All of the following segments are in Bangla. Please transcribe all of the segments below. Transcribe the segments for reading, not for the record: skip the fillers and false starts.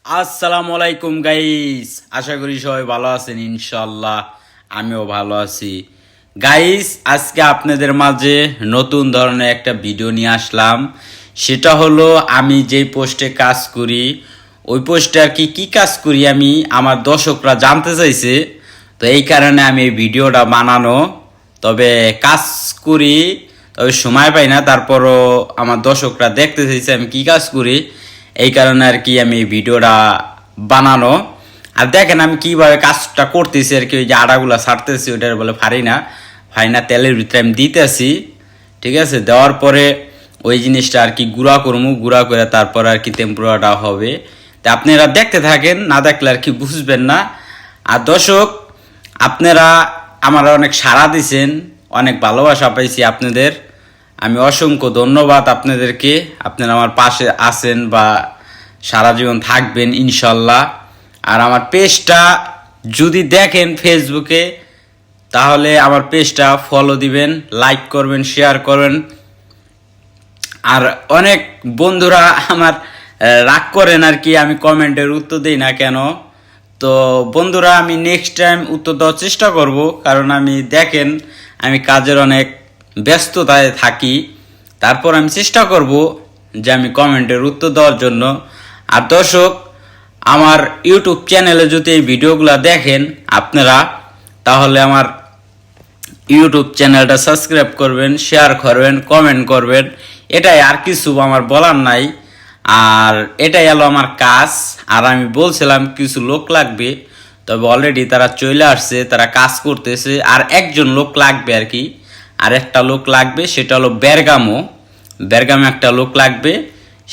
আসসালামু আলাইকুম গাইস, আশা করি সবাই ভালো আছেন। ইনশাল্লাহ আমিও ভালো আছি। গাইস, আজকে আপনাদের মাঝে নতুন ধরনের একটা ভিডিও নিয়ে আসলাম। সেটা হলো আমি যেই পোস্টে কাজ করি, ওই পোস্টে আর কি কী কাজ করি আমি আমার দর্শকরা জানতে চাইছে। তো এই কারণে আমি এই ভিডিওটা বানানো। তবে কাজ করি, তবে সময় পাই না, তারপরও আমার দর্শকরা দেখতে চাইছে আমি কী কাজ করি, এই কারণে আর কি আমি ভিডিওটা বানানো। আর দেখেন আমি কিভাবে কাজটা করতেছি আর কি, ওই যে আটাগুলা ছাড়তেছি ওইটার বলে ফাইনা তেলের ভিতরে আমি দিতেছি। ঠিক আছে, দেওয়ার পরে ওই জিনিসটা আর কি গুঁড়া করবো, গুঁড়া করে তারপর আর কি টেম্পুরাটা হবে। তা আপনারা দেখতে থাকেন, না দেখলে আর কি বুঝবেন না। আর দর্শক, আপনারা আমার অনেক সাড়া দিছেন, অনেক ভালোবাসা পাইছি আপনাদের। আমি অসংখ্য ধন্যবাদ আপনাদেরকে। আপনারা আমার পাশে আছেন বা সারা জীবন থাকবেন ইনশাল্লাহ। আর আমার পেজটা যদি দেখেন ফেসবুকে, তাহলে আমার পেজটা ফলো দিবেন, লাইক করবেন, শেয়ার করবেন। আর অনেক বন্ধুরা আমার রাগ করেন আর কি, আমি কমেন্টের উত্তর দিই না কেন। তো বন্ধুরা, আমি নেক্সট টাইম উত্তর দেওয়ার চেষ্টা করব, কারণ আমি দেখেন আমি কাজের অনেক ব্যস্ততায় থাকি। তারপর আমি চেষ্টা করব যে আমি কমেন্টের উত্তর দেওয়ার জন্য। আর দর্শক, আমার ইউটিউব চ্যানেলে যদি এই ভিডিওগুলো দেখেন আপনারা, তাহলে আমার ইউটিউব চ্যানেলটা সাবস্ক্রাইব করবেন, শেয়ার করবেন, কমেন্ট করবেন। এটাই, আর কিছু আমার বলার নাই। আর এটাই হলো আমার কাজ। আর আমি বলছিলাম কিছু লোক লাগবে, তবে অলরেডি তারা চলে আসছে, তারা কাজ করতেছে। আর একজন লোক লাগবে আর কি, আর একটা লোক লাগবে, সেটা হলো বেরগামো একটা লোক লাগবে।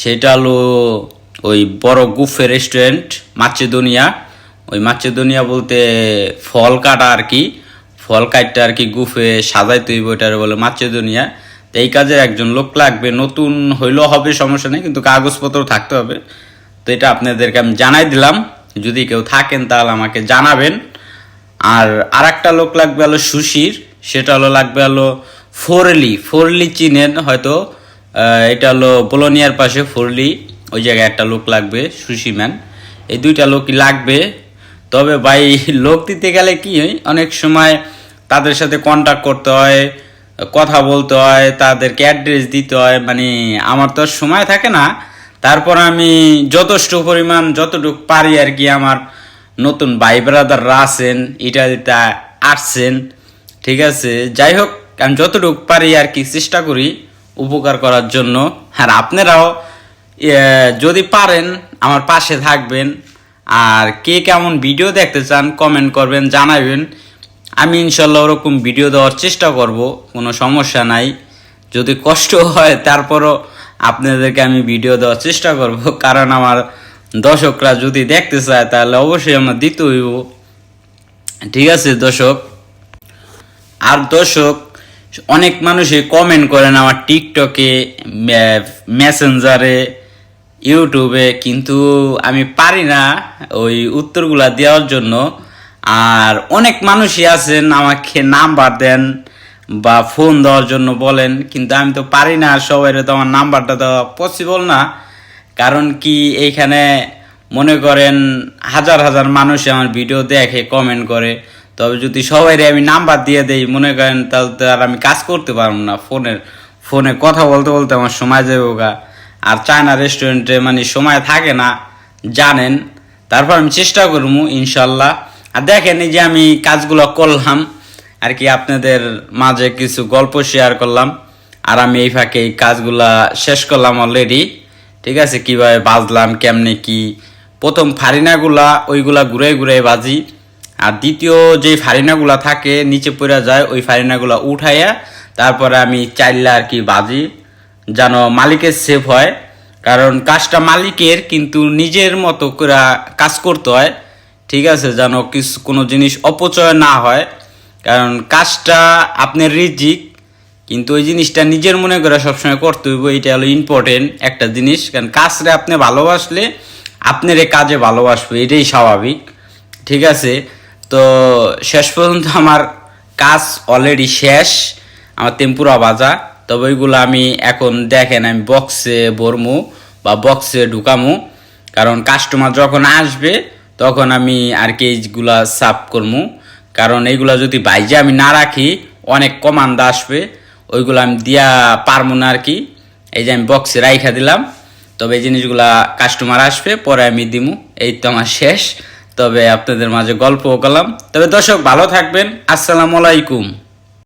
সেটা হলো ওই বড় গুফে রেস্টুরেন্ট মাচেদোনিয়া। ওই মাচেদোনিয়া বলতে ফল কাটা আর কি, ফল কাটটা আর কি গুফে সাজাইতে হইব, ওইটার বলে মাচেদোনিয়া। তো এই কাজে একজন লোক লাগবে, নতুন হইলেও হবে, সমস্যা নেই, কিন্তু কাগজপত্র থাকতে হবে। তো এটা আপনাদেরকে আমি জানাই দিলাম, যদি কেউ থাকেন তাহলে আমাকে জানাবেন। আর একটা লোক লাগবে হলো সুশির, সেটা হলো লাগবে হলো ফোরলি চিনেন হয়তো, এটা হলো বোলোনিয়ার পাশে ফোরলি, ওই জায়গায় একটা লোক লাগবে, সুশি ম্যান। এই দুইটা লোকই লাগবে। তবে ভাই, লোক দিতে গেলে কি হয়, অনেক সময় তাদের সাথে কন্ট্যাক্ট করতে হয়, কথা বলতে হয়, তাদেরকে অ্যাড্রেস দিতে হয়, মানে আমার তো আর সময় থাকে না। তারপর আমি যথেষ্ট পরিমাণ যতটুকু পারি আর কি, আমার নতুন ভাই ব্রাদাররা আছেন, ইটালিতে আসছেন। ঠিক আছে, যাই হোক, আমি যতটুকু পারি আর কি চেষ্টা করি উপকার করার জন্য। আর আপনারাও যদি পারেন আমার পাশে থাকবেন। আর কে কেমন ভিডিও দেখতে চান কমেন্ট করবেন, জানাবেন। আমি ইনশাল্লাহ ওরকম ভিডিও দেওয়ার চেষ্টা করব, কোনো সমস্যা নাই। যদি কষ্ট হয় তারপরও আপনাদেরকে আমি ভিডিও দেওয়ার চেষ্টা করব, কারণ আমার দর্শকরা যদি দেখতে চায় তাহলে অবশ্যই আমার দিতে হইব। ঠিক আছে দর্শক। আর দর্শক, অনেক মানুষই কমেন্ট করেন আমার টিকটকে, মেসেঞ্জারে, ইউটিউবে, কিন্তু আমি পারি না ওই উত্তরগুলা দেওয়ার জন্য। আর অনেক মানুষই আছেন আমাকে নাম্বার দেন বা ফোন দেওয়ার জন্য বলেন, কিন্তু আমি তো পারি না, আর সবাই তো আমার নাম্বারটা দেওয়া পসিবল না। কারণ কি, এইখানে মনে করেন হাজার হাজার মানুষ আমার ভিডিও দেখে, কমেন্ট করে। তবে যদি সবাই আমি নাম্বার দিয়ে দেই, মনে করেন, তাহলে তো আর আমি কাজ করতে পারবো না। ফোনে কথা বলতে বলতে আমার সময় যাবে গা। আর চায়না রেস্টুরেন্টে মানে সময় থাকে না, জানেন। তারপর আমি চেষ্টা করবো ইনশাল্লাহ। আর দেখেন, এই যে আমি কাজগুলো করলাম আর কি, আপনাদের মাঝে কিছু গল্প শেয়ার করলাম। আর আমি এই ফাঁকে এই কাজগুলা শেষ করলাম অলরেডি। ঠিক আছে, কিভাবে বাজলাম, কেমনে কি, প্রথম ফারিনাগুলা ওইগুলা ঘুরে ঘুরে বাজি। আর দ্বিতীয় যে ফারিনাগুলা থাকে নিচে পড়ে যায়, ওই ফারিনাগুলা উঠাইয়া তারপরে আমি চাইলে আর কি বাজি, যেন মালিকের সেভ হয়। কারণ কাজটা মালিকের, কিন্তু নিজের মতো করে কাজ করতে হয়। ঠিক আছে, যেন কোনো জিনিস অপচয় না হয়। কারণ কাজটা আপনার রিজিক, কিন্তু ওই জিনিসটা নিজের মনে করে সবসময় করতে হইব, এটা হলো ইম্পর্টেন্ট একটা জিনিস। কারণ কাজটা আপনি ভালোবাসলে আপনার এই কাজে ভালোবাসবে, এটাই স্বাভাবিক। ঠিক আছে, তো শেষ পর্যন্ত আমার কাজ অলরেডি শেষ, আমার টেম্পুরা ভাজা। তবে ওইগুলো আমি এখন দেখেন আমি বক্সে ভরমু বা বক্সে ঢুকামু। কারণ কাস্টমার যখন আসবে তখন আমি আর কি এইগুলা সাফ করবো। কারণ এইগুলা যদি বাইজে আমি না রাখি অনেক কমান্ডা আসবে, ওইগুলো আমি দিয়া পারবো না আর কি। এই যে আমি বক্সে রাইখা দিলাম, তবে এই জিনিসগুলা কাস্টমার আসবে পরে আমি দিমু। এই তো আমার শেষ, তবে আপনাদের মাঝে গল্পও করলাম। তবে দর্শক ভালো থাকবেন, আসসালামু আলাইকুম।